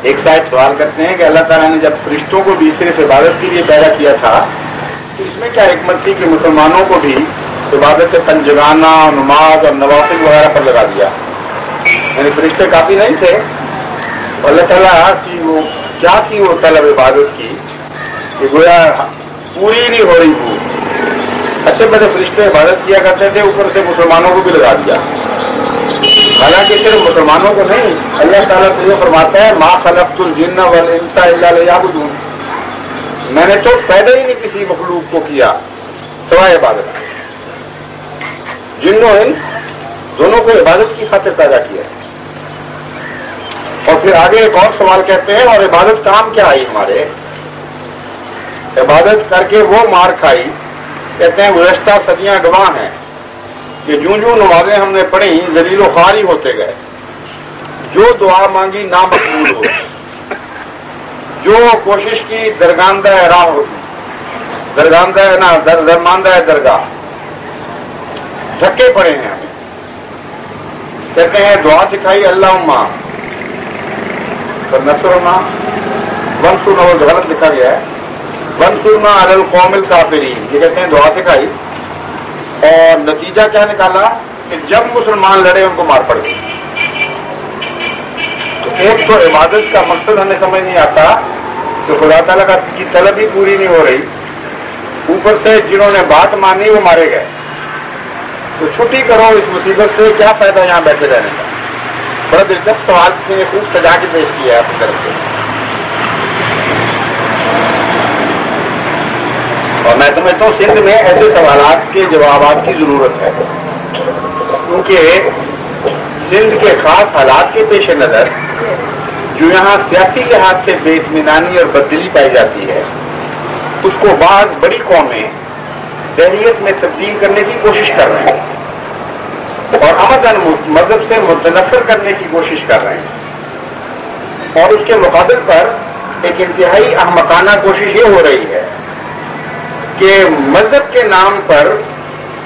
ایک صاحب سوال کرتے ہیں کہ اللہ تعالیٰ نے جب فرشتوں کو بھی صرف عبادت کے لیے پیدا کیا تھا تو اس میں کیا حکمت تھی کہ مسلمانوں کو بھی عبادت پنجگانہ نماز اور نوافل وغیرہ پر لگا دیا؟ یعنی فرشتے کافی نہیں تھے؟ اللہ تعالیٰ کی وہ کیا تھی وہ طلب عبادت کی کہ گویا پوری نہیں ہو رہی تھی؟ اچھے بڑے فرشتے عبادت کیا کرتے تھے، اوپر سے مسلمانوں کو بھی لگا دیا۔ حالانکہ صرف مسلمانوں کو نہیں، اللہ تعالیٰ سے یہ فرماتا ہے ما خلقت الجن والانس الا لیعبدون، میں نے تو پیدا ہی نہیں کسی مخلوق کو کیا سوائے عبادت۔ جن و انس دونوں کو عبادت کی خاطر پیدا کیا ہے۔ اور پھر آگے ایک اور سوال کہتے ہیں، اور عبادت کام کیا آئی ہمارے؟ عبادت کر کے وہ مار کھائی، کہتے ہیں گزشتہ صدیاں گواہ ہیں کہ جوں جوں نمازیں ہم نے پڑھی ذلیل و خوار ہی ہوتے گئے، جو دعا مانگی نامقبول ہو، جو کوشش کی درگاندہ راہ ہوتی، درماندہ درگاہ، دھکے پڑے ہیں ہمیں۔ کہتے ہیں دعا سکھائی اللہم نصرنا ونصرنا، وہ غلط لکھا گیا ہے، ونصرنا علی القوم الکافرین، یہ کہتے ہیں دعا سکھائی، اور نتیجہ کیا نکالا کہ جب مسلمان لڑے ان کو مار پڑ گئی۔ تو ایک تو عبادت کا مقصد ہمیں سمجھ نہیں آتا کہ خدا تعالیٰ کی طلب ہی پوری نہیں ہو رہی، اوپر سے جنہوں نے بات مانی وہ مارے گئے۔ تو چھٹی کرو اس مصیبت سے، کیا فائدہ یہاں بیٹھے رہنے کا؟ بڑا دلچسپ سوال کسی نے خوب سجا کے پیش کیا ہے اپنی طرف سے، اور میں سمجھتا ہوں سندھ میں ایسے سوالات کے جوابات کی ضرورت ہے، کیونکہ سندھ کے خاص حالات کے پیش نظر جو یہاں سیاسی لحاظ سے بے اطمینانی اور بددلی پائی جاتی ہے، اس کو بعض بڑی قومیں دہریت میں تبدیل کرنے کی کوشش کر رہے ہیں اور عمداً مذہب سے متنفر کرنے کی کوشش کر رہے ہیں، اور اس کے مقابل پر ایک انتہائی احمقانہ کوشش یہ ہو رہی ہے کہ مذہب کے نام پر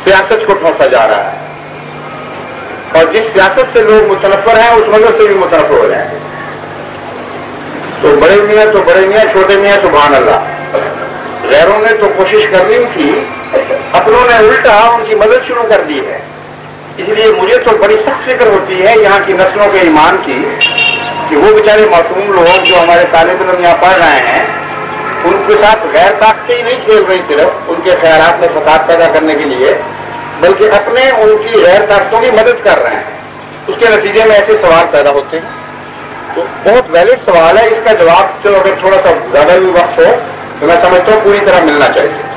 سیاست کو ٹھونسا جا رہا ہے، اور جس سیاست سے لوگ متنفر ہیں اس مذہب سے بھی متنفر ہو رہے ہیں۔ تو بڑے میاں چھوٹے میاں سبحان اللہ، غیروں نے تو کوشش کرنی تھی، اپنوں نے الٹا ان کی مدد شروع کر دی ہے۔ اس لیے مجھے تو بڑی سخت فکر ہوتی ہے یہاں کی نسلوں کے ایمان کی، کہ وہ بیچارے معصوم لوگ جو ہمارے طالب علم یہاں پڑھ رہے ہیں، ان کے ساتھ غیر طاقتیں ہی نہیں کھیل رہی صرف ان کے خیالات میں فساد پیدا کرنے کے لیے، بلکہ اپنے ان کی غیر طاقتوں کی مدد کر رہے ہیں۔ اس کے نتیجے میں ایسے سوال پیدا ہوتے ہیں۔ تو بہت ویلڈ سوال ہے، اس کا جواب چلو اگر تھوڑا سا زیادہ بھی وقت ہو تو میں سمجھتا ہوں پوری طرح ملنا چاہیے۔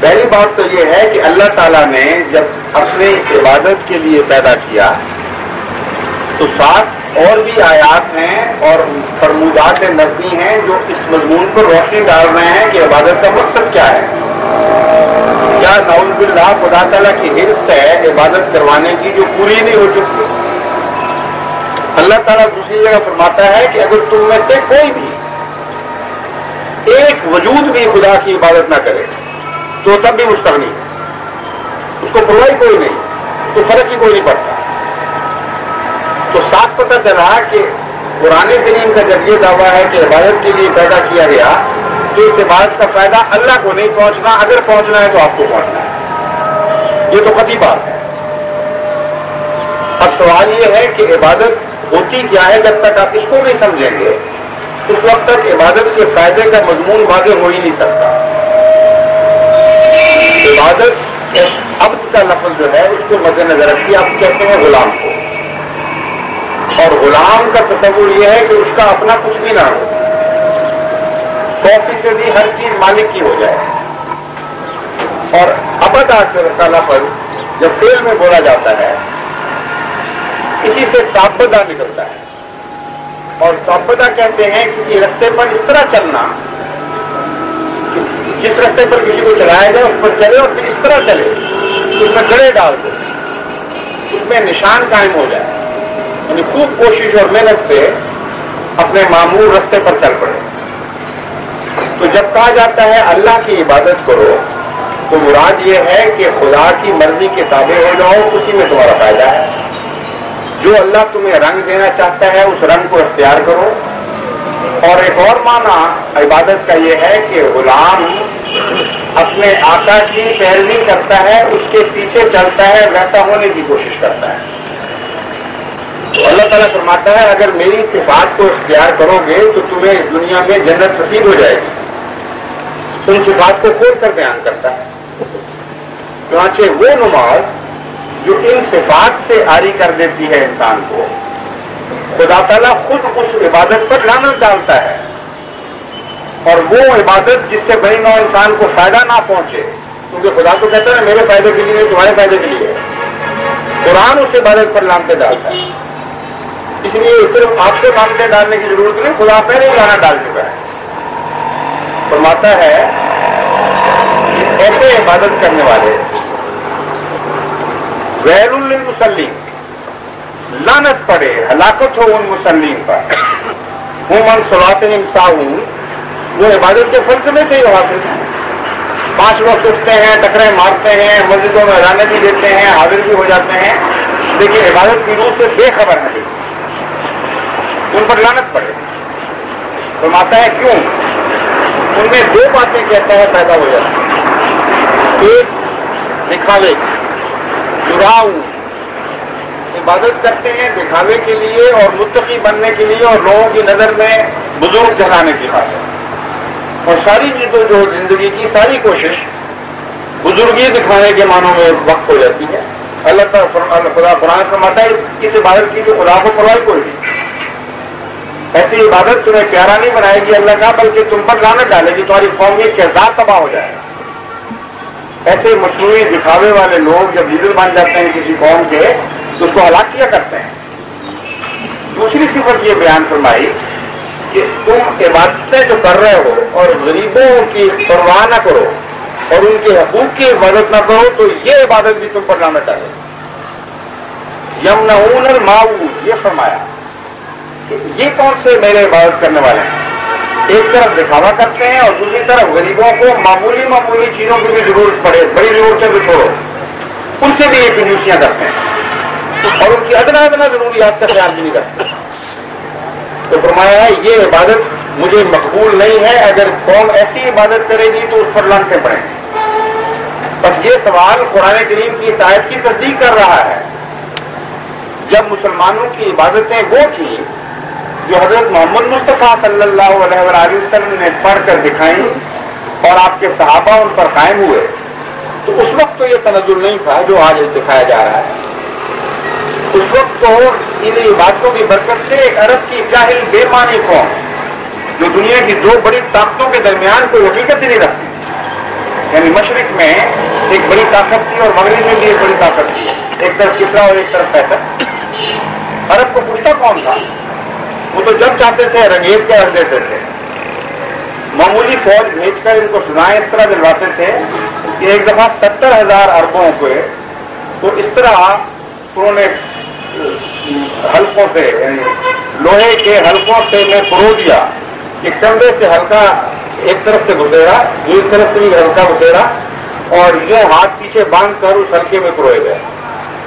پہلی بات تو یہ ہے کہ اللہ تعالیٰ نے جب اپنی عبادت کے لیے پیدا کیا تو ساتھ اور بھی آیات ہیں اور فرمودات نبوی ہیں جو اس مضمون پر روشنی ڈال رہے ہیں کہ عبادت کا مقصد کیا ہے۔ کیا نعوذ باللہ خدا تعالیٰ کی حرص ہے عبادت کروانے کی جو پوری نہیں ہو چکی؟ اللہ تعالیٰ دوسری جگہ فرماتا ہے کہ اگر تم میں سے کوئی بھی ایک وجود بھی خدا کی عبادت نہ کرے تو تب بھی مستغنی ہے، اس کو پرواہ کوئی نہیں، اس کو فرق ہی کوئی نہیں پڑتا۔ تو صاف پتہ چلا کہ قرآن کریم کا جب یہ دعویٰ ہے کہ عبادت کے لیے پیدا کیا گیا تو اس عبادت کا فائدہ اللہ کو نہیں پہنچنا، اگر پہنچنا ہے تو آپ کو پہنچنا ہے، یہ تو قطعی بات ہے۔ اب سوال یہ ہے کہ عبادت ہوتی کیا ہے؟ جب تک آپ اس کو نہیں سمجھیں گے اس وقت تک عبادت کے فائدے کا مضمون واضح ہو ہی نہیں سکتا۔ عبادت عبد کا لفظ جو ہے اس کو مد نظر رکھیے، آپ کہتے ہیں غلام کو، اور غلام کا تصور یہ ہے کہ اس کا اپنا کچھ بھی نہ ہو، 100% ہر چیز مالک کی ہو جائے۔ اور عبد کا لفظ جب فعل میں بولا جاتا ہے اسی سے تعبدہ نکلتا ہے، اور تعبدہ کہتے ہیں کسی رستے پر اس طرح چلنا، جس رستے پر کسی کو چلایا جائے اس پر چلے اور پھر اس طرح چلے، اس میں گڑے ڈال دو، اس میں نشان قائم ہو جائے، یعنی خوب کوشش اور محنت سے اپنے معمول رستے پر چل پڑے۔ تو جب کہا جاتا ہے اللہ کی عبادت کرو تو مراد یہ ہے کہ خدا کی مرضی کے تابع ہو جاؤ، اسی میں تمہارا فائدہ ہے۔ جو اللہ تمہیں رنگ دینا چاہتا ہے اس رنگ کو اختیار کرو. اور ایک اور معنی عبادت کا یہ ہے کہ غلام اپنے آقا کی پیروی کرتا ہے، اس کے پیچھے چلتا ہے، ویسا ہونے کی کوشش کرتا ہے. تو اللہ تعالیٰ فرماتا ہے اگر میری صفات کو اختیار کرو گے تو تمہیں اس دنیا میں جنت نصیب ہو جائے گی. ان صفات کو کھول کر بیان کرتا ہے. چنانچہ وہ نماز جو ان صفات سے عاری کر دیتی ہے انسان کو، خدا تعالیٰ خود اس عبادت پر لعنت ڈالتا ہے. اور وہ عبادت جس سے بڑی نو انسان کو فائدہ نہ پہنچے، کیونکہ خدا تو کہتا ہے میرے فائدے کے لیے نہیں، تمہارے فائدے کے لیے. قرآن اس عبادت پر لعنتیں ڈالتا ہے. اس لیے صرف آپ کو لعنتیں ڈالنے کی ضرورت نہیں، خدا پہلے ہی لعنت ڈال چکا ہے. فرماتا ہے کہ ایسے عبادت کرنے والے ویل للمصلین، لعنت پڑے، ہلاکت ہو ان مصلین پر. ہم عن صلاتہم ساہون، وہ عبادت کے فلسفے سے ہی حاصل ہیں. 5 وقت اٹھتے ہیں، ٹکرے مارتے ہیں، مسجدوں میں اذانیں بھی دیتے ہیں، حاضر بھی ہو جاتے ہیں، لیکن عبادت کی روح سے بے خبر ہے. ان پر لعنت پڑے. فرماتا ہے کیوں؟ ان میں 2 باتیں کہتا ہے پیدا ہو جاتی ہیں. ایک دکھاوے، جراؤ، عبادت کرتے ہیں دکھاوے کے لیے اور متقی بننے کے لیے اور لوگوں کی نظر میں بزرگ جلانے کی خاطر. اور ساری چیزوں جو زندگی کی ساری کوشش بزرگی دکھانے کے معنوں میں وقت ہو جاتی ہے. اللہ تعالیٰ خدا قرآن فرماتا ہے اس عبادت کی جو خدا کو پرواہ کوئی نہیں. ایسی عبادت تمہیں پیارا نہیں بنائے گی اللہ کا، بلکہ تم پر لعنت ڈالے گی، تمہاری قوم یہ کردار تباہ ہو جائے گا. ایسے مصنوعی دکھاوے والے لوگ جب لیڈر بن جاتے ہیں کسی قوم کے تو اس کو ہلاک کیا کرتے ہیں. دوسری صفت یہ بیان فرمائی کہ تم عبادتیں جو کر رہے ہو اور غریبوں کی پرواہ نہ کرو اور ان کے حقوق کی عبادت نہ کرو تو یہ عبادت بھی تم پر لعنت ڈالے. یمنعون الماعون، یہ فرمایا کہ یہ کون سے میرے عبادت کرنے والے ہیں؟ ایک طرف دکھاوا کرتے ہیں اور دوسری طرف غریبوں کو معمولی چیزوں کی بھی ضرورت پڑے، بڑی ضرورتیں بھی چھوڑو، ان سے بھی یہ کنجوسیاں کرتے ہیں اور ان کی ادنا ضروریات کا خیال بھی نہیں کرتے. تو فرمایا ہے یہ عبادت مجھے مقبول نہیں ہے. اگر قوم ایسی عبادت کرے گی تو اس پر لعنتیں پڑیں گی. بس یہ سوال قرآن کریم کی اس آیت کی تصدیق کر رہا ہے. جب مسلمانوں کی عبادتیں وہ تھیں جو حضرت محمد مصطفیٰ صلی اللہ علیہ وآلہ وسلم نے پڑھ کر دکھائیں اور آپ کے صحابہ ان پر قائم ہوئے، تو اس وقت تو یہ تنزل نہیں تھا جو آج دکھایا جا رہا ہے. اس وقت تو ان عبادتوں کی برکت سے ایک عرب کی جاہل بے معنی قوم جو دنیا کی 2 بڑی طاقتوں کے درمیان کوئی حقیقت ہی نہیں رکھتی، یعنی مشرق میں ایک بڑی طاقت تھی اور مغرب میں بھی ایک بڑی طاقت تھی، ایک طرف کسرا اور ایک طرف قیصر. عرب کو پوچھتا کون تھا؟ وہ تو جب چاہتے تھے رنگیز کے رکھ دیتے تھے، معمولی فوج بھیج کر ان کو سنائیں اس طرح دلواتے تھے کہ ایک دفعہ 70,000 عربوں کو تو اس طرح انہوں نے حلقوں سے، یعنی لوہے کے حلقوں سے میں پرو دیا کہ کندھے سے ہلکا ایک طرف سے گزرا، دوسری طرف سے بھی ہلکا گزرا اور یہ ہاتھ پیچھے باندھ کر اس حلقے میں پروئے گئے.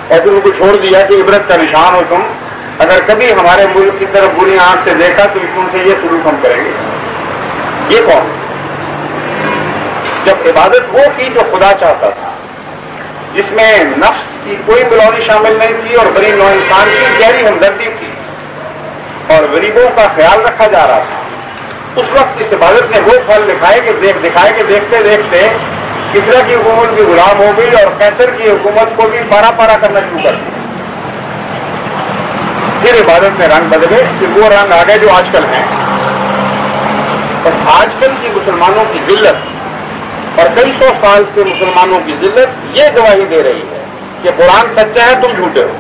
ایسے ان کو چھوڑ دیا کہ عبرت کا نشان ہو تم، اگر کبھی ہمارے ملک کی طرف بری آنکھ سے دیکھا تو ان سے یہ سلوک ہم کریں گے. یہ کون؟ جب عبادت وہ کی جو خدا چاہتا تھا، جس میں نفس کی کوئی بلونی شامل نہیں تھی اور بڑی نو انسان کی گہری ہمدردی تھی اور غریبوں کا خیال رکھا جا رہا تھا، اس وقت اس عبادت نے وہ پھل دکھائے کہ دیکھتے دیکھتے کسرا کی حکومت بھی غلام ہو گئی اور قیصر کی حکومت کو بھی پارا کرنا شروع کر دیا. پھر عبادت میں رنگ بدلے، پھر وہ رنگ آ گئے جو آج کل ہیں. اور آج کل کی مسلمانوں کی ذلت اور کئی 100 سال سے مسلمانوں کی ذلت یہ گواہی دے رہی ہے کہ قرآن سچا ہے، تم جھوٹے ہو.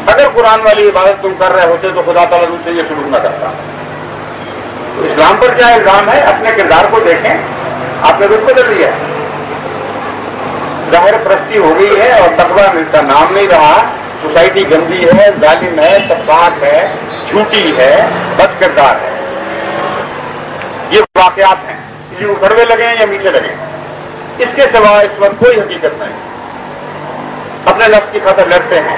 اگر قرآن والی عبادت تم کر رہے ہوتے تو خدا تعالیٰ تم سے یہ سلوک نہ کرتا. تو اسلام پر کیا الزام ہے؟ اپنے کردار کو دیکھیں، آپ نے رخ بدل لیا ہے، ظاہر پرستی ہو گئی ہے اور تقویٰ کا نام نہیں رہا. سوسائٹی گندی ہے، ظالم ہے، سفاک ہے، جھوٹی ہے، بد کردار ہے. یہ واقعات ہیں، کسی کو کڑوے لگیں یا میٹھے لگیں، اس کے سوا اس وقت کوئی حقیقت نہیں. اپنے لفظ کی خاطر لڑتے ہیں،